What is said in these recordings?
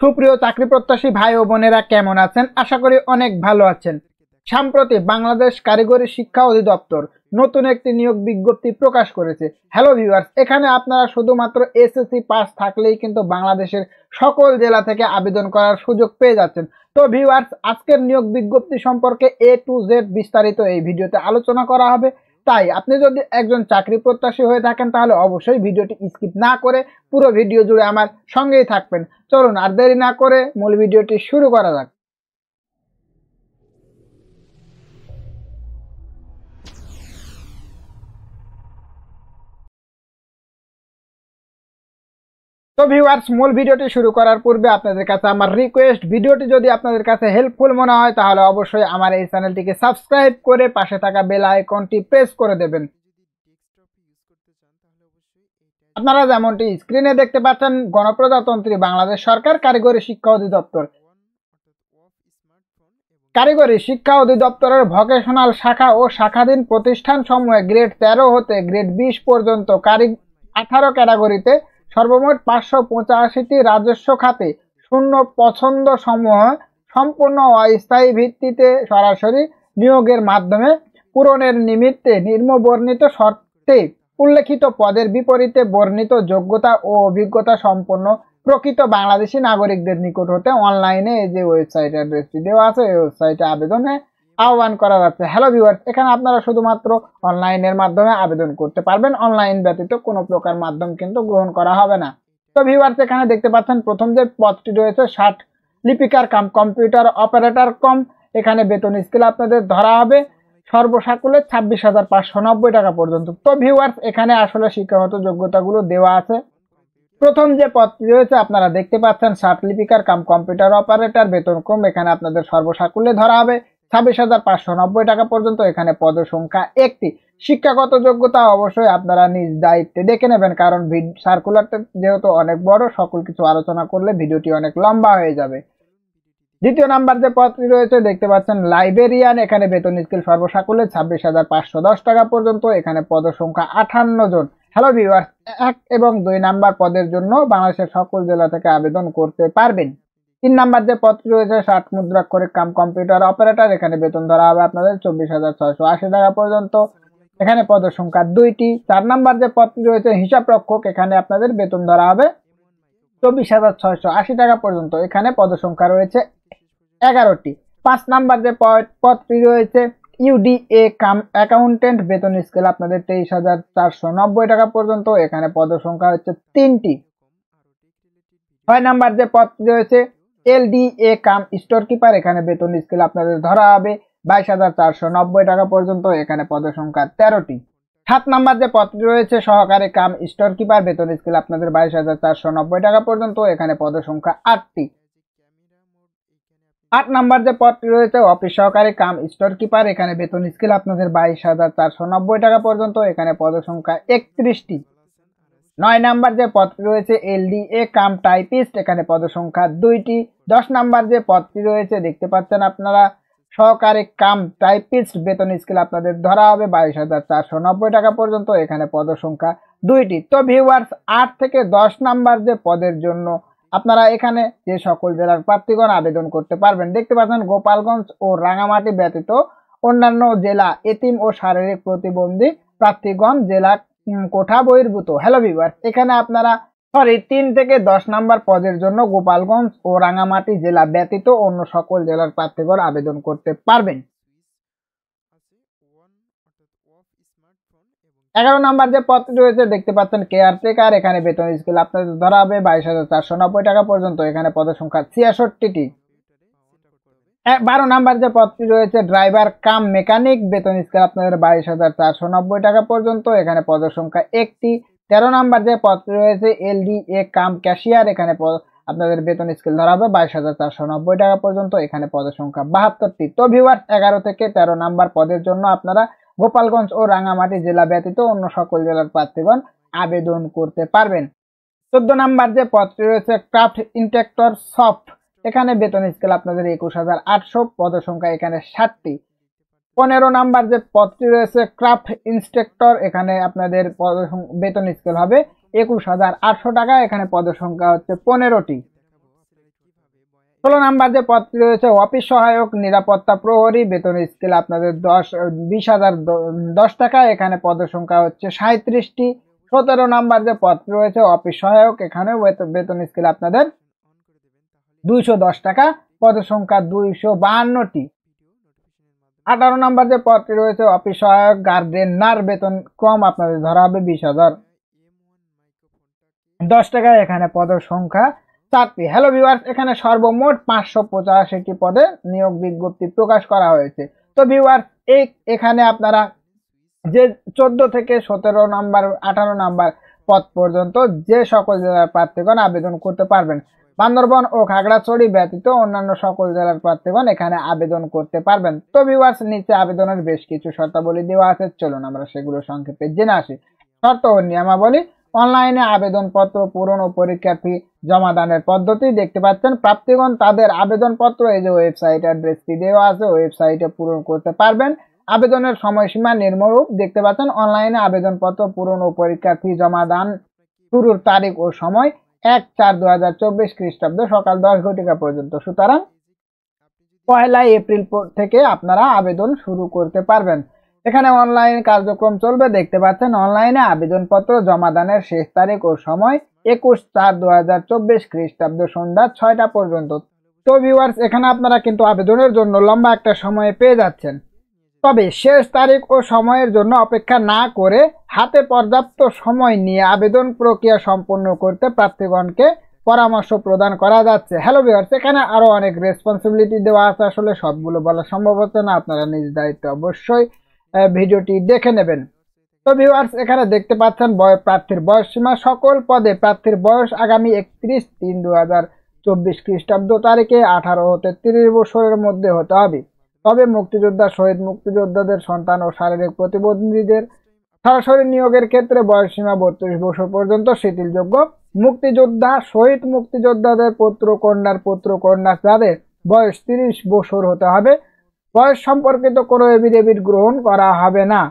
সুপ্রিয় চাকরি প্রত্যাশী ভাই ও বোনেরা কেমন আছেন? আশা করি অনেক ভালো আছেন। সম্প্রতি বাংলাদেশ কারিগরি শিক্ষা অধিদপ্তর নতুন একটি নিয়োগ বিজ্ঞপ্তি প্রকাশ করেছে। হ্যালো ভিউয়ার্স, এখানে আপনারা শুধুমাত্র এসএসসি পাস থাকলেই কিন্তু বাংলাদেশের সকল জেলা থেকে আবেদন করার সুযোগ পেয়ে যাচ্ছেন। তো ভিউয়ার্স, আজকের নিয়োগ বিজ্ঞপ্তি সম্পর্কে এ টু জেড বিস্তারিত এই ভিডিওতে আলোচনা করা হবে। তাই আপনি যদি একজন চাকরি প্রত্যাশী হয়ে থাকেন তাহলে অবশ্যই ভিডিওটি স্কিপ না করে পুরো ভিডিও জুড়ে আমার সঙ্গেই থাকবেন। চলুন আর দেরি না করে মূল ভিডিওটি শুরু করা যাক। তো ভিউয়ার্স, মূল ভিডিওটি শুরু করার পূর্বে আপনাদের কাছে আমার রিকোয়েস্ট, ভিডিওটি যদি আপনাদের কাছে হেল্পফুল মনে হয় তাহলে অবশ্যই আমার এই চ্যানেলটিকে সাবস্ক্রাইব করে পাশে থাকা বেল আইকনটি প্রেস করে দেবেন। আপনারা যেমনটি স্ক্রিনে দেখতে পাচ্ছেন, গণপ্রজাতন্ত্রী বাংলাদেশ সরকার কারিগরি শিক্ষা অধিদপ্তর অধিদপ্তরের ভোকেশনাল শাখা ও শাখাধীন প্রতিষ্ঠান সমূহে গ্রেড 13 হতে গ্রেড 20 পর্যন্ত 18 ক্যাটাগরিতে সর্বমোট 585টি রাজস্ব খাতে শূন্য পছন্দ সমূহ সম্পূর্ণ অস্থায়ী ভিত্তিতে সরাসরি নিয়োগের মাধ্যমে পূরণের নিমিত্তে নিম্নবর্ণিত শর্তে উল্লেখিত পদের বিপরীতে বর্ণিত যোগ্যতা ও অভিজ্ঞতা সম্পন্ন প্রকৃত বাংলাদেশী নাগরিকদের নিকট হতে অনলাইনে এই যে ওয়েবসাইট অ্যাড্রেসটি দেওয়া আছে এই ওয়েবসাইটে আবেদনে আহ্বান করা যাচ্ছে। হ্যালো ভিউয়ার্স, এখানে আপনারা শুধুমাত্র অনলাইনের মাধ্যমে আবেদন করতে পারবেন। অনলাইন ব্যতীত কোনো প্রকার মাধ্যম কিন্তু গ্রহণ করা হবে না। তো ভিউয়ার্স, এখানে দেখতে পাচ্ছেন প্রথম যে পদটি রয়েছে 60 লিপিকার কাম কম্পিউটার অপারেটর কম, এখানে বেতন স্কেল আপনাদের ধরা হবে সর্বসাকুল্যে 26,590 টাকা পর্যন্ত। তো ভিউয়ার্স, এখানে আসলে শিক্ষাগত যোগ্যতাগুলো দেওয়া আছে। প্রথম যে পদটি রয়েছে আপনারা দেখতে পাচ্ছেন 60 লিপিকার কাম কম্পিউটার অপারেটর, বেতন কম, এখানে আপনাদের সর্বসাকুল্যে ধরা হবে 26,590 টাকা পর্যন্ত। এখানে পদ সংখ্যা একটি। শিক্ষাগত যোগ্যতা অবশ্যই আপনারা নিজ দায়িত্বে দেখে নেবেন, কারণ সার্কুলারটা যেহেতু অনেক বড়, সকল কিছু আলোচনা করলে ভিডিওটি অনেক লম্বা হয়ে যাবে। দ্বিতীয় নাম্বার যে পদটি রয়েছে দেখতে পাচ্ছেন লাইব্রেরিয়ান, এখানে বেতন স্কেল সর্বসাকুল্যে 26,510 টাকা পর্যন্ত। এখানে পদ সংখ্যা 58 জন। হ্যালো ভিউয়ার্স, 1 এবং 2 নাম্বার পদের জন্য বাংলাদেশের সকল জেলা থেকে আবেদন করতে পারবেন। 3 নাম্বার যে পদটি রয়েছে 60 মুদ্রাক্ষরিক কাম কম্পিউটার অপারেটর, এখানে বেতন ধরা হবে আপনাদের 24,680 টাকা পর্যন্ত। এখানে পদ সংখ্যা 2টি। 4 নাম্বার যে পদটি রয়েছে হিসাব রক্ষক, এখানে আপনাদের বেতন ধরা হবে 24,680 টাকা পর্যন্ত। এখানে পদ সংখ্যা রয়েছে 11টি। 5 নাম্বার যে পদটি রয়েছে ইউডিএ কাম অ্যাকাউন্টেন্ট, বেতন স্কেল আপনাদের 23,490 টাকা পর্যন্ত। এখানে পদ সংখ্যা হচ্ছে 3টি। 6 নাম্বার যে পদটি রয়েছে এলডিএ কাম স্টোর কিপার, এখানে বেতন স্কেল আপনাদের ধরা হবে 22,490 টাকা পর্যন্ত। এখানে পদ সংখ্যা 13টি। 7 নাম্বার যে পদটি রয়েছে সহকারী কাম স্টোর কিপার, বেতন স্কেল আপনাদের 22,490 টাকা পর্যন্ত। এখানে পদ সংখ্যা 8টি। 8 নাম্বার যে পদটি রয়েছে অফিস সহকারী কাম স্টোর কিপার, এখানে বেতন স্কেল আপনাদের 22,490 টাকা পর্যন্ত। এখানে পদ সংখ্যা 31টি। 9 নাম্বার যে পদটি রয়েছে এলডিএ কাম টাইপিস্ট, এখানে পদ সংখ্যা 2টি। 10 নাম্বার যে পদটি রয়েছে দেখতে পাচ্ছেন আপনারা সহকারী কাম টাইপিস্ট, বেতন স্কেল আপনাদের ধরা হবে 22,490 টাকা পর্যন্ত। এখানে পদ সংখ্যা 2টি। তো ভিউয়ার্স, 8 থেকে 10 নাম্বার যে পদের জন্য আপনারা এখানে যে সকল জেলার প্রার্থীগণ আবেদন করতে পারবেন দেখতে পাচ্ছেন গোপালগঞ্জ ও রাঙামাটি ব্যতীত অন্যান্য জেলা এতিম ও শারীরিক প্রতিবন্ধী প্রার্থীগণ জেলা কোঠা বহির্ভূত। হ্যালো ভিউয়ার্স, এখানে আপনারা 3 থেকে 10 নাম্বার পদের জন্য গোপালগঞ্জ ও রাঙামাটি জেলা ব্যতীত অন্য সকল জেলার প্রার্থীগণ আবেদন করতে পারবেন। 11 নাম্বার যে পদটি রয়েছে দেখতে পাচ্ছেন কেয়ারটেকার, এখানে বেতন স্কেল আপনাদের ধরা হবে 22,490 টাকা পর্যন্ত। এখানে পদ সংখ্যা 66টি। 12 নাম্বার যে পদটি রয়েছে ড্রাইভার কাম মেকানিক, বেতন স্কেল আপনাদের 22,490 টাকা পর্যন্ত। এখানে পদ সংখ্যা 1টি। 13 নাম্বার যে পদটি রয়েছে এলডিএ কাম ক্যাশিয়ার, এখানে আপনাদের বেতন স্কেল ধরা হবে 22,490 টাকা পর্যন্ত। এখানে পদ সংখ্যা 72টি। তো ভিউয়ার্স, 11 থেকে 13 নাম্বার পদের জন্য আপনারা গোপালগঞ্জ ও রাঙামাটি জেলা ব্যতীত অন্য সকল জেলার প্রার্থীগণ আবেদন করতে পারবেন। 14 নাম্বার যে পদটি রয়েছে ক্রাফট ইন্সট্রাক্টর সফট, এখানে বেতন স্কেল আপনাদের 21,800, পদ সংখ্যা এখানে 60টি। 15 নাম্বার যে পদটি রয়েছে ক্রাফট ইন্সট্রাক্টর, এখানে আপনাদের বেতন স্কেল হবে 21,800 টাকা। এখানে পদ সংখ্যা হচ্ছে 15টি। 16 নাম্বার যে পদটি রয়েছে অফিস সহায়ক নিরাপত্তা প্রহরী, বেতন স্কেল আপনাদের 20,010 টাকা। এখানে পদের সংখ্যা হচ্ছে 37টি। 17 নাম্বার যে পদটি রয়েছে অফিস সহায়ক, এখানে বেতন স্কেল আপনাদের 210 টাকা, পদের সংখ্যা 252টি। 18 নাম্বার যে পদটি রয়েছে অফিস সহায়ক গার্ডেনার, বেতন কম আপনাদের ধরা হবে 20,010 টাকা। এখানে পদের সংখ্যা 4টি। হ্যালো ভিউয়ার্স, এখানে সর্বমোট 585টি পদে নিয়োগ বিজ্ঞপ্তি প্রকাশ করা হয়েছে। তো ভিউয়ার্স, এখানে আপনারা যে 14 থেকে 17 নাম্বার 18 নাম্বার পদ পর্যন্ত যে সকল জেলার প্রার্থীগণ আবেদন করতে পারবেন। বান্দরবান ও খাগড়াছড়ি ব্যতীত অন্যান্য সকল জেলার প্রার্থীগণ এখানে আবেদন করতে পারবেন। তো ভিউয়ার্স, নিচে আবেদনের বেশ কিছু শর্তাবলী দেওয়া আছে, চলুন আমরা সেগুলো সংক্ষেপে জেনে আসি। শর্ত ও নিয়মাবলী। অনলাইনে আবেদনপত্র পূরণ ও পরীক্ষার ফি জমা দানের পদ্ধতি দেখতে পাচ্ছেন। প্রার্থীগণ তাদের আবেদনপত্র এই যে ওয়েবসাইট অ্যাড্রেসটি দেওয়া আছে, ওয়েবসাইটে পূরণ করতে পারবেন। আবেদনের সময়সীমা নিম্নরূপ দেখতে পাচ্ছেন। অনলাইনে আবেদনপত্র পূরণ ও পরীক্ষার ফি জমা দান শুরুর তারিখ ও সময় 1/4/2024 খ্রিস্টাব্দ সকাল 10 ঘটিকা পর্যন্ত। সুতরাং 1 এপ্রিল থেকে আপনারা আবেদন শুরু করতে পারবেন। এখানে অনলাইন কার্যক্রম চলবে দেখতে পাচ্ছেন। অনলাইনে আবেদনপত্র জমা দানের শেষ তারিখ ও সময় 21/4/2024 খ্রিস্টাব্দ সন্ধ্যা 6টা পর্যন্ত। তো ভিউয়ার্স, এখানে আপনারা কিন্তু আবেদনের জন্য লম্বা একটা সময় পেয়ে যাচ্ছেন। তবে শেষ তারিখ ও সময়ের জন্য অপেক্ষা না করে হাতে পর্যাপ্ত সময় নিয়ে আবেদন প্রক্রিয়া সম্পন্ন করতে প্রার্থীগণকে পরামর্শ প্রদান করা যাচ্ছে। হ্যালো ভিউয়ার্স, এখানে আরো অনেক রেসপন্সিবিলিটি দেওয়া আছে, আসলে সবগুলো বলা সম্ভব হচ্ছে না, আপনারা নিজ দায়িত্বে অবশ্যই ভিডিওটি দেখে নেবেন। তো ভিউয়ার্স, এখানে দেখতে পাচ্ছেন প্রার্থীর বয়স সীমা। সকল পদে প্রার্থীর বয়স আগামী 31/3/2024 খ্রিস্টাব্দ তারিখে 18 হতে 30 বছরের মধ্যে হতে হবে। তবে মুক্তিযোদ্ধা, শহীদ মুক্তিযোদ্ধাদের সন্তান ও শারীরিক প্রতিবন্ধীদের সরাসরি নিয়োগের ক্ষেত্রে বয়সসীমা 32 বছর পর্যন্ত শিথিলযোগ্য। মুক্তিযোদ্ধা, শহীদ মুক্তিযোদ্ধাদের পুত্র কন্যা যাদের বয়স 30 বছর হতে হবে, বয়স সম্পর্কিত কোনো এফিডেভিট গ্রহণ করা হবে না।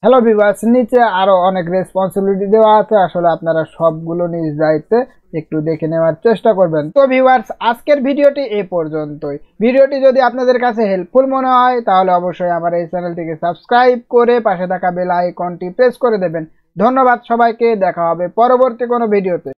হ্যালো ভিউয়ার্স, নিচে আরো অনেক রেসপন্সিবিলিটি দেওয়া আছে, আসলে আপনারা সবগুলো নিজ দায়িত্বে একটু দেখে নেওয়ার চেষ্টা করবেন। তো ভিউয়ার্স, আজকের ভিডিওটি এই পর্যন্তই। ভিডিওটি যদি আপনাদের কাছে হেল্পফুল মনে হয় তাহলে অবশ্যই আমার এই চ্যানেলটিকে সাবস্ক্রাইব করে পাশে থাকা বেল আইকনটি প্রেস করে দেবেন। ধন্যবাদ সবাইকে, দেখা হবে পরবর্তী কোনো ভিডিওতে।